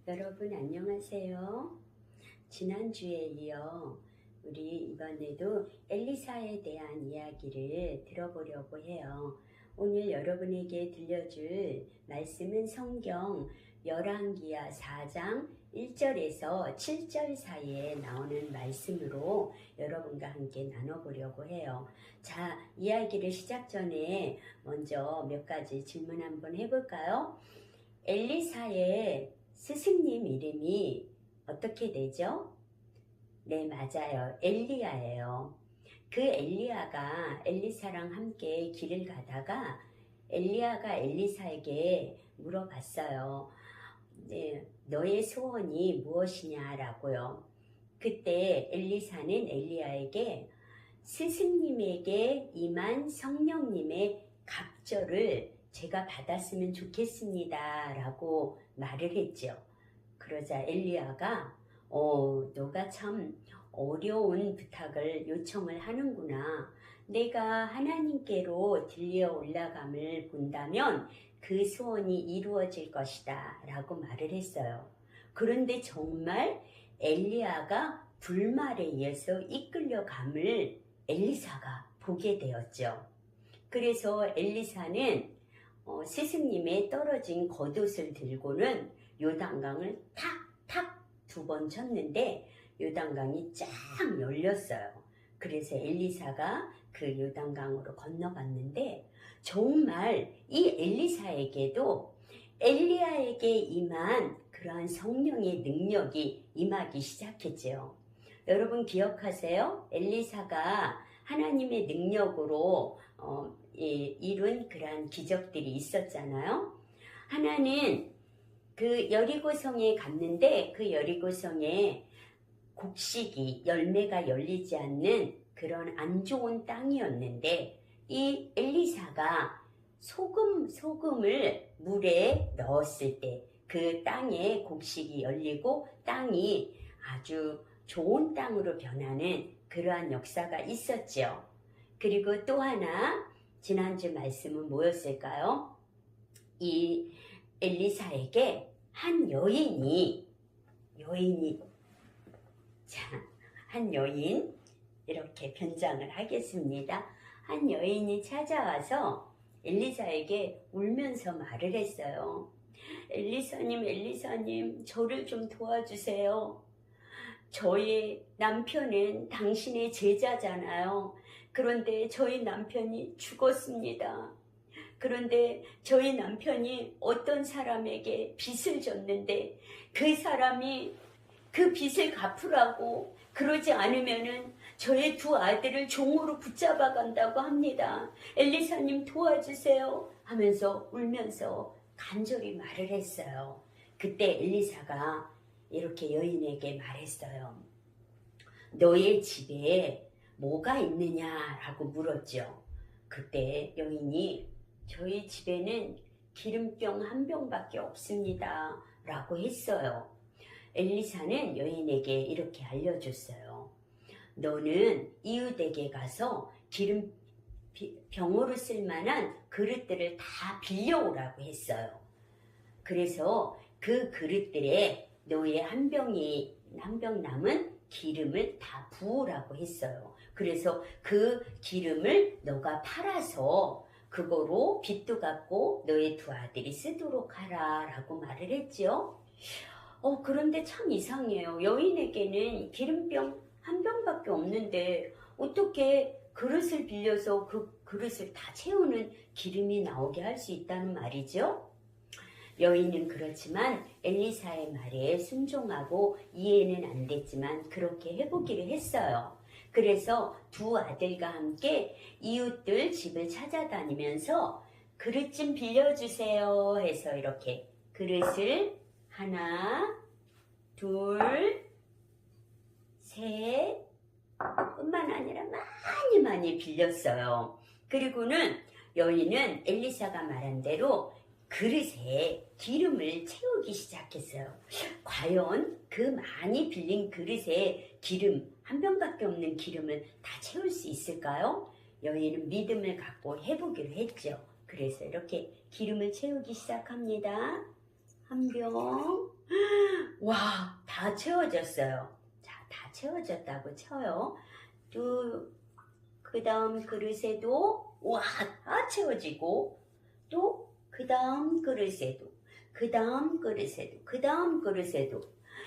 여러분 안녕하세요. 지난주에 이어 우리 이번에도 엘리사에 대한 이야기를 들어보려고 해요. 오늘 여러분에게 들려줄 말씀은 성경 열왕기하 4장 1절에서 7절 사이에 나오는 말씀으로 여러분과 함께 나눠보려고 해요. 자, 이야기를 시작 전에 먼저 몇 가지 질문 한번 해볼까요? 엘리사의 스승님 이름이 어떻게 되죠? 네, 맞아요. 엘리야예요. 그 엘리야가 엘리사랑 함께 길을 가다가 엘리야가 엘리사에게 물어봤어요. 네, 너의 소원이 무엇이냐라고요. 그때 엘리사는 엘리야에게 스승님에게 임한 성령님의 갑절을 제가 받았으면 좋겠습니다 라고 말을 했죠. 그러자 엘리야가 너가 참 어려운 부탁을 요청을 하는구나. 내가 하나님께로 들려 올라감을 본다면 그 소원이 이루어질 것이다 라고 말을 했어요. 그런데 정말 엘리야가 불말에 의해서 이끌려감을 엘리사가 보게 되었죠. 그래서 엘리사는 스승님의 떨어진 겉옷을 들고는 요단강을 탁탁 2번 쳤는데 요단강이 쫙 열렸어요. 그래서 엘리사가 그 요단강으로 건너갔는데 정말 이 엘리사에게도 엘리야에게 임한 그러한 성령의 능력이 임하기 시작했죠. 여러분 기억하세요? 엘리사가 하나님의 능력으로 이룬 그러한 기적들이 있었잖아요. 하나는 그 여리고성에 갔는데 그 여리고성에 곡식이 열매가 열리지 않는 그런 안 좋은 땅이었는데 이 엘리사가 소금을 물에 넣었을 때 그 땅에 곡식이 열리고 땅이 아주 좋은 땅으로 변하는 그러한 역사가 있었죠. 그리고 또 하나 지난주 말씀은 뭐였을까요? 이 엘리사에게 한 여인 이렇게 변장을 하겠습니다. 한 여인이 찾아와서 엘리사에게 울면서 말을 했어요. 엘리사님, 저를 좀 도와주세요. 저희 남편은 당신의 제자잖아요. 그런데 저희 남편이 죽었습니다. 그런데 저희 남편이 어떤 사람에게 빚을 졌는데 그 사람이 그 빚을 갚으라고 그러지 않으면은 저의 2 아들을 종으로 붙잡아 간다고 합니다. 엘리사님 도와주세요 하면서 울면서 간절히 말을 했어요. 그때 엘리사가 이렇게 여인에게 말했어요. 너의 집에 뭐가 있느냐라고 물었죠. 그때 여인이 저희 집에는 기름병 1병밖에 없습니다 라고 했어요. 엘리사는 여인에게 이렇게 알려줬어요. 너는 이웃에게 가서 병으로 쓸만한 그릇들을 다 빌려오라고 했어요. 그래서 그 그릇들에 너의 한 병 남은 기름을 다 부으라고 했어요. 그래서 그 기름을 너가 팔아서 그거로 빚도 갚고 너의 2 아들이 쓰도록 하라 라고 말을 했죠. 그런데 참 이상해요. 여인에게는 기름병 1병밖에 없는데 어떻게 그릇을 빌려서 그 그릇을 다 채우는 기름이 나오게 할 수 있다는 말이죠. 여인은 그렇지만 엘리사의 말에 순종하고 이해는 안 됐지만 그렇게 해보기로 했어요. 그래서 2 아들과 함께 이웃들 집을 찾아다니면서 그릇 좀 빌려주세요 해서 이렇게 그릇을 1, 2, 3 뿐만 아니라 많이 빌렸어요. 그리고는 여인은 엘리사가 말한 대로 그릇에 기름을 채우기 시작했어요. 과연 그 많이 빌린 그릇에 기름 1병밖에 없는 기름을 다 채울 수 있을까요? 여인은 믿음을 갖고 해보기로 했죠. 그래서 이렇게 기름을 채우기 시작합니다. 1병, 와, 다 채워졌어요. 자, 다 채워졌다고 쳐요. 또, 그 다음 그릇에도, 와, 다 채워지고, 또, 그 다음 그릇에도, 그 다음 그릇에도, 그 다음 그릇에도,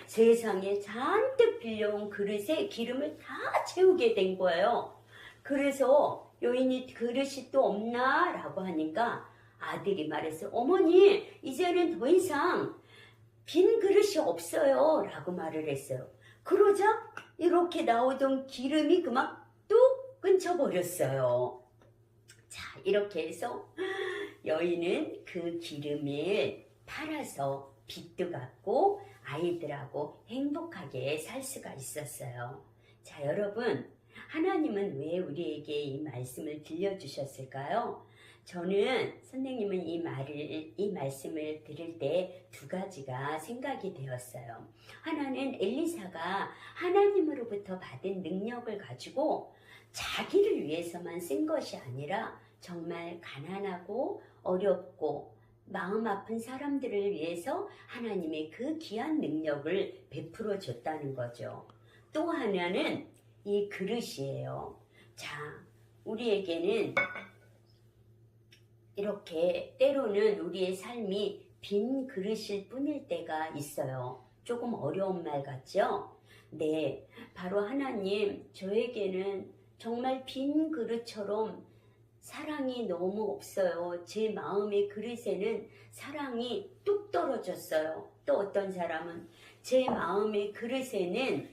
세상에 잔뜩 빌려온 그릇에 기름을 다 채우게 된 거예요. 그래서 여인이 그릇이 또 없나? 라고 하니까 아들이 말했어요. 어머니, 이제는 더 이상 빈 그릇이 없어요. 라고 말을 했어요. 그러자 이렇게 나오던 기름이 그만 뚝 끊쳐버렸어요. 자, 이렇게 해서 여인은 그 기름을 팔아서 빚도 갚고 아이들하고 행복하게 살 수가 있었어요. 자, 여러분, 하나님은 왜 우리에게 이 말씀을 들려주셨을까요? 저는 선생님은 이 말씀을 들을 때 두 가지가 생각이 되었어요. 하나는 엘리사가 하나님으로부터 받은 능력을 가지고 자기를 위해서만 쓴 것이 아니라 정말 가난하고 어렵고 마음 아픈 사람들을 위해서 하나님의 그 귀한 능력을 베풀어 줬다는 거죠. 또 하나는 이 그릇이에요. 자, 우리에게는 이렇게 때로는 우리의 삶이 빈 그릇일 뿐일 때가 있어요. 조금 어려운 말 같죠? 네, 바로 하나님, 저에게는 정말 빈 그릇처럼 사랑이 너무 없어요. 제 마음의 그릇에는 사랑이 뚝 떨어졌어요. 또 어떤 사람은 제 마음의 그릇에는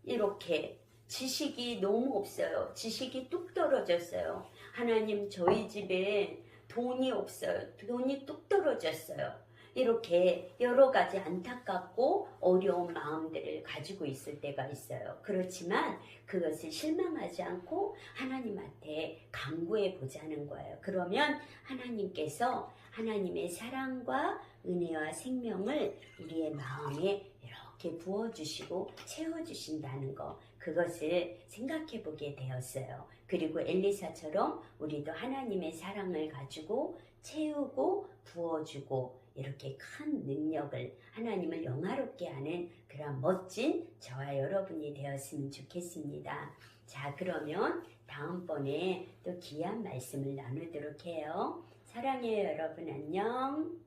이렇게 지식이 너무 없어요. 지식이 뚝 떨어졌어요. 하나님, 저희 집에 돈이 없어요. 돈이 뚝 떨어졌어요. 이렇게 여러 가지 안타깝고 어려운 마음들을 가지고 있을 때가 있어요. 그렇지만 그것을 실망하지 않고 하나님한테 간구해 보자는 거예요. 그러면 하나님께서 하나님의 사랑과 은혜와 생명을 우리의 마음에 이렇게 부어주시고 채워주신다는 거, 그것을 생각해 보게 되었어요. 그리고 엘리사처럼 우리도 하나님의 사랑을 가지고 채우고 부어주고 이렇게 큰 능력을, 하나님을 영화롭게 하는 그런 멋진 저와 여러분이 되었으면 좋겠습니다. 자, 그러면 다음번에 또 귀한 말씀을 나누도록 해요. 사랑해요, 여러분. 안녕.